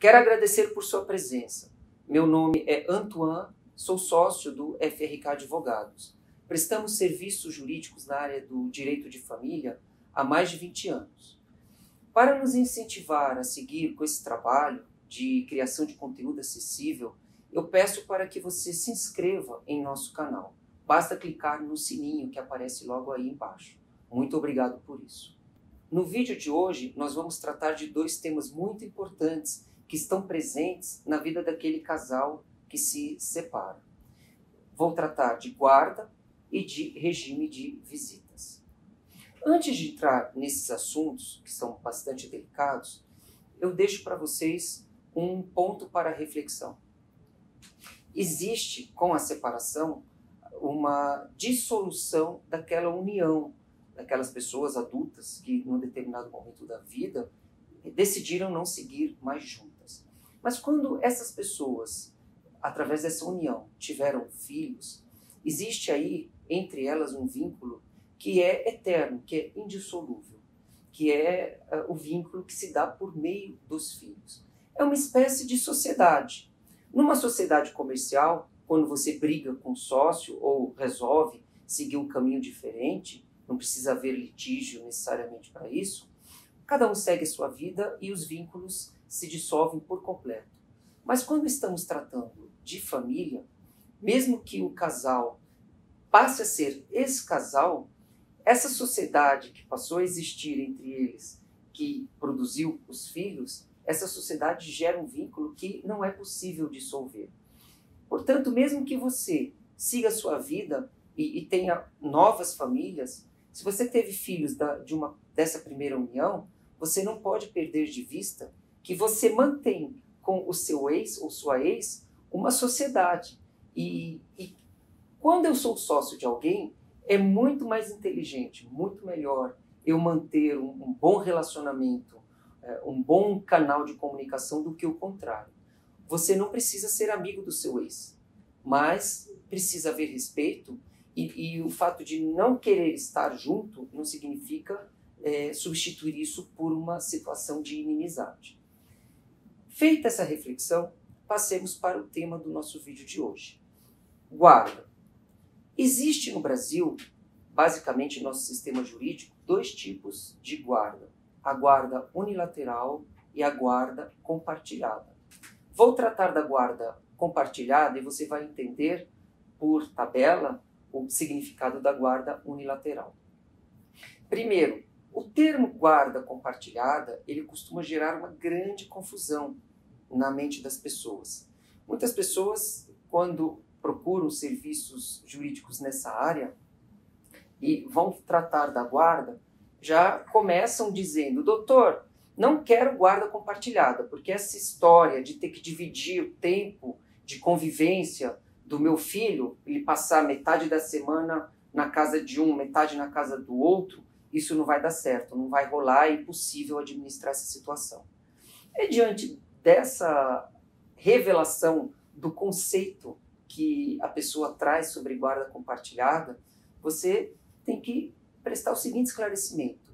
Quero agradecer por sua presença. Meu nome é Antoine, sou sócio do FRK Advogados. Prestamos serviços jurídicos na área do direito de família há mais de 20 anos. Para nos incentivar a seguir com esse trabalho de criação de conteúdo acessível, eu peço para que você se inscreva em nosso canal. Basta clicar no sininho que aparece logo aí embaixo. Muito obrigado por isso. No vídeo de hoje, nós vamos tratar de dois temas muito importantes que estão presentes na vida daquele casal que se separa. Vou tratar de guarda e de regime de visitas. Antes de entrar nesses assuntos, que são bastante delicados, eu deixo para vocês um ponto para reflexão. Existe, com a separação, uma dissolução daquela união, daquelas pessoas adultas que, num determinado momento da vida, decidiram não seguir mais juntas. Mas quando essas pessoas, através dessa união, tiveram filhos, existe aí, entre elas, um vínculo que é eterno, que é indissolúvel, que é o vínculo que se dá por meio dos filhos. É uma espécie de sociedade. Numa sociedade comercial, quando você briga com o sócio ou resolve seguir um caminho diferente, não precisa haver litígio necessariamente para isso, cada um segue a sua vida e os vínculos se dissolvem por completo. Mas quando estamos tratando de família, mesmo que o casal passe a ser ex-casal, essa sociedade que passou a existir entre eles, que produziu os filhos, essa sociedade gera um vínculo que não é possível dissolver. Portanto, mesmo que você siga a sua vida e tenha novas famílias, se você teve filhos dessa primeira união, você não pode perder de vista que você mantém com o seu ex ou sua ex uma sociedade. E quando eu sou sócio de alguém, é muito mais inteligente, muito melhor eu manter um bom relacionamento, um bom canal de comunicação do que o contrário. Você não precisa ser amigo do seu ex, mas precisa haver respeito e o fato de não querer estar junto não significa substituir isso por uma situação de inimizade. Feita essa reflexão, passemos para o tema do nosso vídeo de hoje. Guarda. Existe no Brasil, basicamente em nosso sistema jurídico, dois tipos de guarda. A guarda unilateral e a guarda compartilhada. Vou tratar da guarda compartilhada e você vai entender por tabela o significado da guarda unilateral. Primeiro, o termo guarda compartilhada, ele costuma gerar uma grande confusão na mente das pessoas. Muitas pessoas, quando procuram serviços jurídicos nessa área e vão tratar da guarda, já começam dizendo: doutor, não quero guarda compartilhada, porque essa história de ter que dividir o tempo de convivência do meu filho, ele passar metade da semana na casa de um, metade na casa do outro, isso não vai dar certo, não vai rolar, é impossível administrar essa situação. E diante dessa revelação do conceito que a pessoa traz sobre guarda compartilhada, você tem que prestar o seguinte esclarecimento.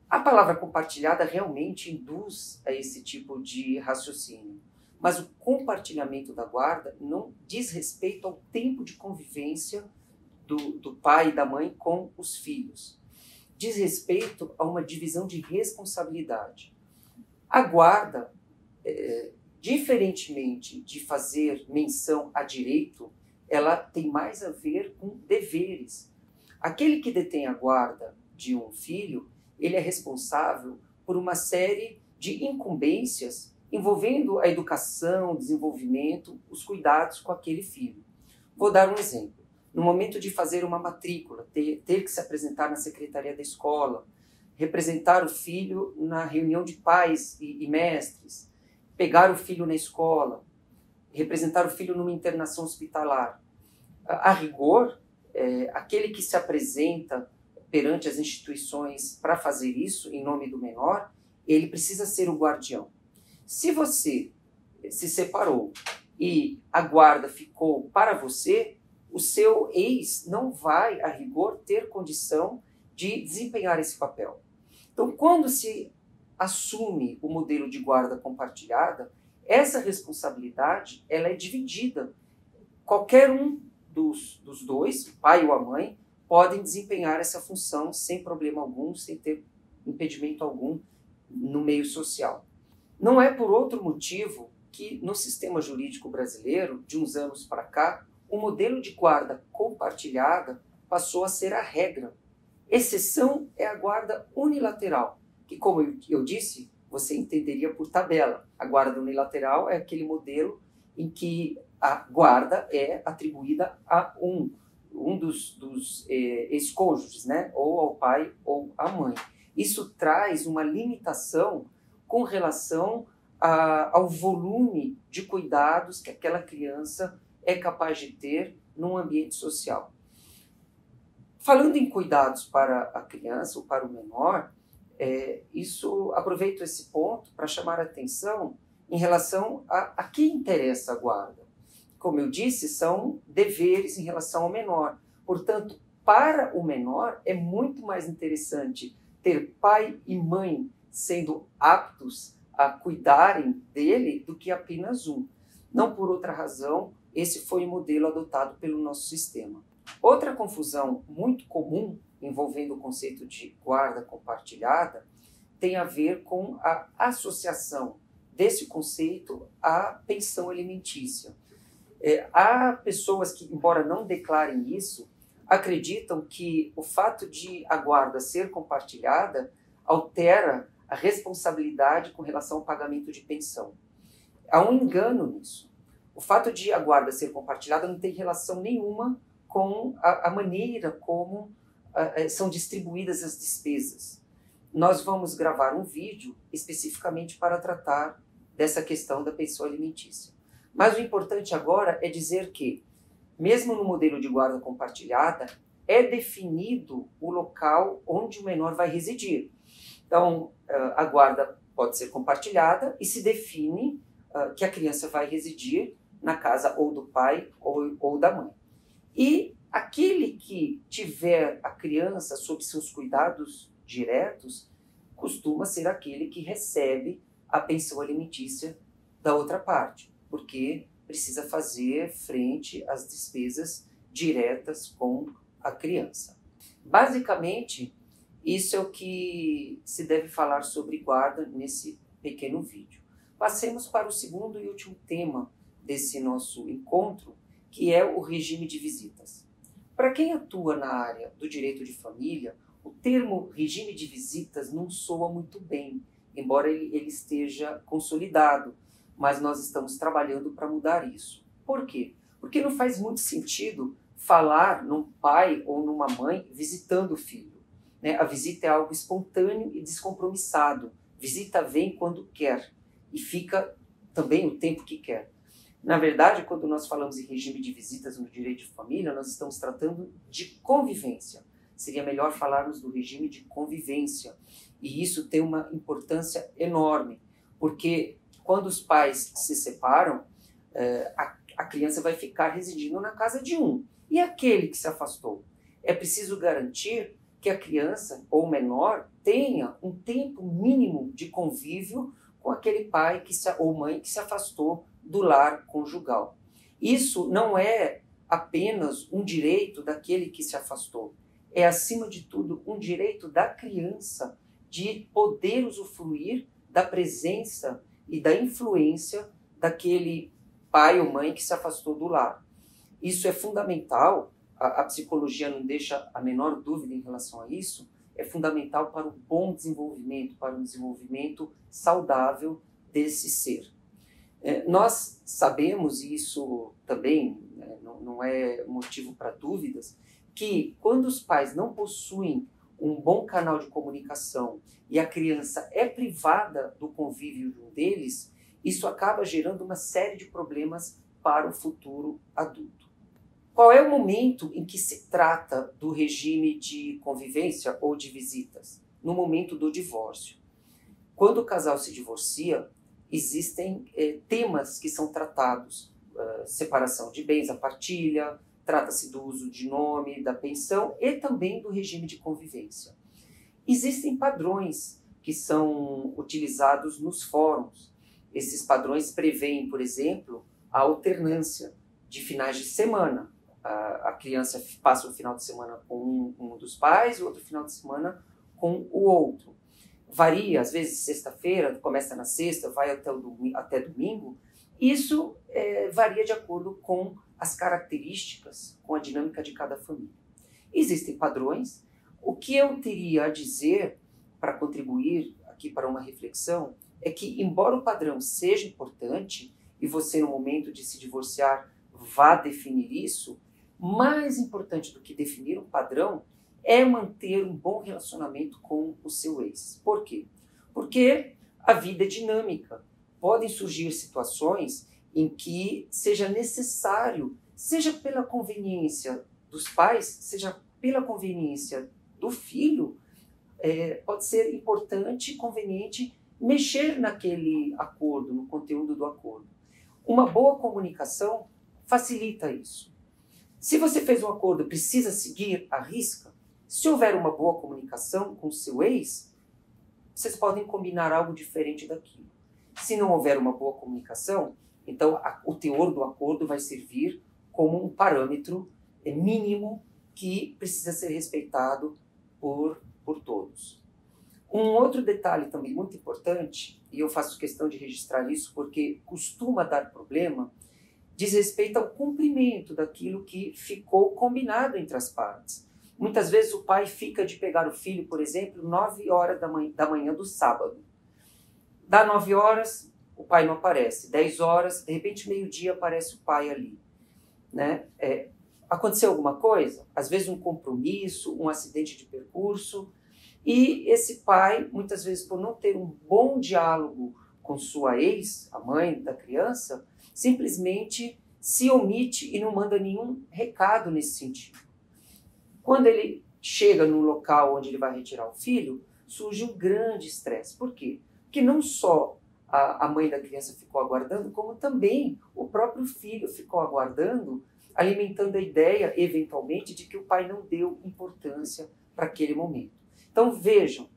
A palavra compartilhada realmente induz a esse tipo de raciocínio, mas o compartilhamento da guarda não diz respeito ao tempo de convivência do pai e da mãe com os filhos. Diz respeito a uma divisão de responsabilidade. A guarda, diferentemente de fazer menção a direito, ela tem mais a ver com deveres. Aquele que detém a guarda de um filho, ele é responsável por uma série de incumbências envolvendo a educação, o desenvolvimento, os cuidados com aquele filho. Vou dar um exemplo. No momento de fazer uma matrícula, ter que se apresentar na secretaria da escola, representar o filho na reunião de pais e mestres, pegar o filho na escola, representar o filho numa internação hospitalar. A rigor, aquele que se apresenta perante as instituições para fazer isso, em nome do menor, ele precisa ser o guardião. Se você se separou e a guarda ficou para você, o seu ex não vai, a rigor, ter condição de desempenhar esse papel. Então, quando se assume o modelo de guarda compartilhada, essa responsabilidade ela é dividida. Qualquer um dos dois, o pai ou a mãe, podem desempenhar essa função sem problema algum, sem ter impedimento algum no meio social. Não é por outro motivo que no sistema jurídico brasileiro, de uns anos para cá, o modelo de guarda compartilhada passou a ser a regra. Exceção é a guarda unilateral, que, como eu disse, você entenderia por tabela. A guarda unilateral é aquele modelo em que a guarda é atribuída a um dos ex-cônjuges, né? Ou ao pai ou à mãe. Isso traz uma limitação com relação ao volume de cuidados que aquela criança é capaz de ter num ambiente social. Falando em cuidados para a criança ou para o menor, aproveito esse ponto para chamar a atenção em relação a que interessa a guarda. Como eu disse, são deveres em relação ao menor. Portanto, para o menor é muito mais interessante ter pai e mãe sendo aptos a cuidarem dele do que apenas um. Não por outra razão, esse foi o modelo adotado pelo nosso sistema. Outra confusão muito comum envolvendo o conceito de guarda compartilhada tem a ver com a associação desse conceito à pensão alimentícia. Há pessoas que, embora não declarem isso, acreditam que o fato de a guarda ser compartilhada altera a responsabilidade com relação ao pagamento de pensão. Há um engano nisso. O fato de a guarda ser compartilhada não tem relação nenhuma com a maneira como são distribuídas as despesas. Nós vamos gravar um vídeo especificamente para tratar dessa questão da pensão alimentícia. Mas o importante agora é dizer que, mesmo no modelo de guarda compartilhada, é definido o local onde o menor vai residir. Então, a guarda pode ser compartilhada e se define que a criança vai residir na casa ou do pai ou da mãe. E aquele que tiver a criança sob seus cuidados diretos costuma ser aquele que recebe a pensão alimentícia da outra parte, porque precisa fazer frente às despesas diretas com a criança. Basicamente, isso é o que se deve falar sobre guarda nesse pequeno vídeo. Passemos para o segundo e último tema desse nosso encontro, que é o regime de visitas. Para quem atua na área do direito de família, o termo regime de visitas não soa muito bem, embora ele esteja consolidado, mas nós estamos trabalhando para mudar isso. Por quê? Porque não faz muito sentido falar num pai ou numa mãe visitando o filho. A visita é algo espontâneo e descompromissado. Visita vem quando quer e fica também o tempo que quer. Na verdade, quando nós falamos em regime de visitas no direito de família, nós estamos tratando de convivência. Seria melhor falarmos do regime de convivência. E isso tem uma importância enorme, porque quando os pais se separam, a criança vai ficar residindo na casa de um. E aquele que se afastou? É preciso garantir que a criança ou menor tenha um tempo mínimo de convívio com aquele pai ou mãe que se afastou do lar conjugal. Isso não é apenas um direito daquele que se afastou, é, acima de tudo, um direito da criança de poder usufruir da presença e da influência daquele pai ou mãe que se afastou do lar. Isso é fundamental, a psicologia não deixa a menor dúvida em relação a isso, é fundamental para o bom desenvolvimento, para um desenvolvimento saudável desse ser. Nós sabemos, e isso também não é motivo para dúvidas, que quando os pais não possuem um bom canal de comunicação e a criança é privada do convívio de um deles, isso acaba gerando uma série de problemas para o futuro adulto. Qual é o momento em que se trata do regime de convivência ou de visitas? No momento do divórcio. Quando o casal se divorcia, existem temas que são tratados, separação de bens, a partilha, trata-se do uso de nome, da pensão e também do regime de convivência. Existem padrões que são utilizados nos fóruns. Esses padrões prevêem, por exemplo, a alternância de finais de semana. A criança passa o final de semana com um dos pais, o outro final de semana com o outro. Varia, às vezes sexta-feira, começa na sexta, vai até domingo. Isso varia de acordo com as características, com a dinâmica de cada família. Existem padrões. O que eu teria a dizer para contribuir aqui para uma reflexão é que, embora o padrão seja importante e você, no momento de se divorciar, vá definir isso, mais importante do que definir um padrão é manter um bom relacionamento com o seu ex. Por quê? Porque a vida é dinâmica. Podem surgir situações em que seja necessário, seja pela conveniência dos pais, seja pela conveniência do filho, pode ser importante e conveniente mexer naquele acordo, no conteúdo do acordo. Uma boa comunicação facilita isso. Se você fez um acordo e precisa seguir à risca, se houver uma boa comunicação com o seu ex, vocês podem combinar algo diferente daquilo. Se não houver uma boa comunicação, então o teor do acordo vai servir como um parâmetro mínimo que precisa ser respeitado por todos. Um outro detalhe também muito importante, e eu faço questão de registrar isso porque costuma dar problema, diz respeito ao cumprimento daquilo que ficou combinado entre as partes. Muitas vezes o pai fica de pegar o filho, por exemplo, 9 horas da manhã do sábado. Dá 9 horas, o pai não aparece. 10 horas, de repente meio-dia aparece o pai ali. Né? Aconteceu alguma coisa? Às vezes um compromisso, um acidente de percurso, e esse pai, muitas vezes por não ter um bom diálogo com sua ex, a mãe da criança, simplesmente se omite e não manda nenhum recado nesse sentido. Quando ele chega no local onde ele vai retirar o filho, surge um grande estresse. Por quê? Porque não só a mãe da criança ficou aguardando, como também o próprio filho ficou aguardando, alimentando a ideia, eventualmente, de que o pai não deu importância para aquele momento. Então vejam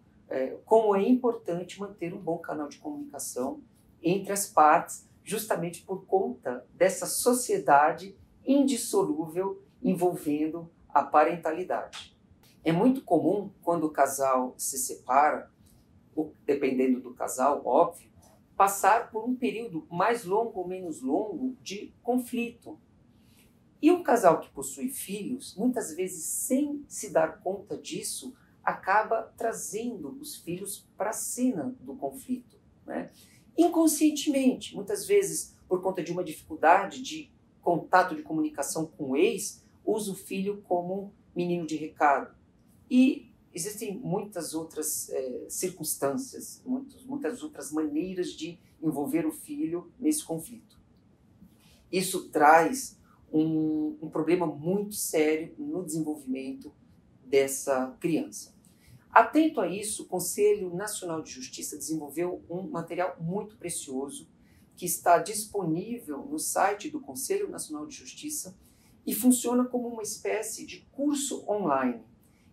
como é importante manter um bom canal de comunicação entre as partes, justamente por conta dessa sociedade indissolúvel envolvendo a parentalidade. É muito comum, quando o casal se separa, dependendo do casal, óbvio, passar por um período mais longo ou menos longo de conflito. E um casal que possui filhos, muitas vezes, sem se dar conta disso, acaba trazendo os filhos para a cena do conflito, né? Inconscientemente, muitas vezes, por conta de uma dificuldade de contato, de comunicação com o ex, usa o filho como menino de recado. E existem muitas outras circunstâncias, muitas outras maneiras de envolver o filho nesse conflito. Isso traz um problema muito sério no desenvolvimento dessa criança. Atento a isso, o Conselho Nacional de Justiça desenvolveu um material muito precioso que está disponível no site do Conselho Nacional de Justiça e funciona como uma espécie de curso online.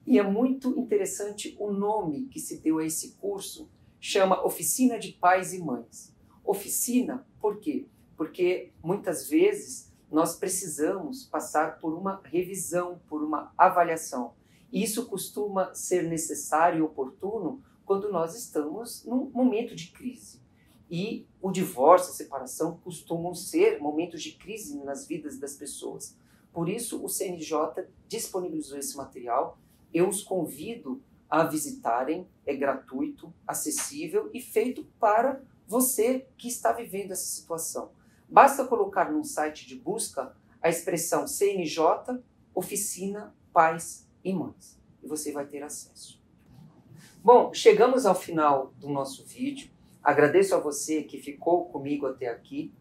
E é muito interessante o nome que se deu a esse curso, chama Oficina de Pais e Mães. Oficina, por quê? Porque muitas vezes nós precisamos passar por uma revisão, por uma avaliação. E isso costuma ser necessário e oportuno quando nós estamos num momento de crise. E o divórcio, a separação costumam ser momentos de crise nas vidas das pessoas. Por isso o CNJ disponibilizou esse material. Eu os convido a visitarem, é gratuito, acessível e feito para você que está vivendo essa situação. Basta colocar num site de busca a expressão CNJ, Oficina, Pais e Mães, e você vai ter acesso. Bom, chegamos ao final do nosso vídeo. Agradeço a você que ficou comigo até aqui.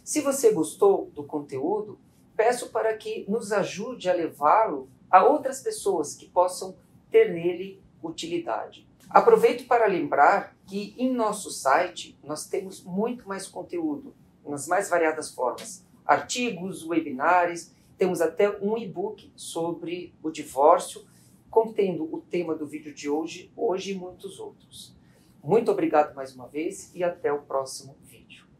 Se você gostou do conteúdo, peço para que nos ajude a levá-lo a outras pessoas que possam ter nele utilidade. Aproveito para lembrar que em nosso site nós temos muito mais conteúdo, nas mais variadas formas. Artigos, webinários, temos até um e-book sobre o divórcio, contendo o tema do vídeo de hoje e muitos outros. Muito obrigado mais uma vez e até o próximo vídeo.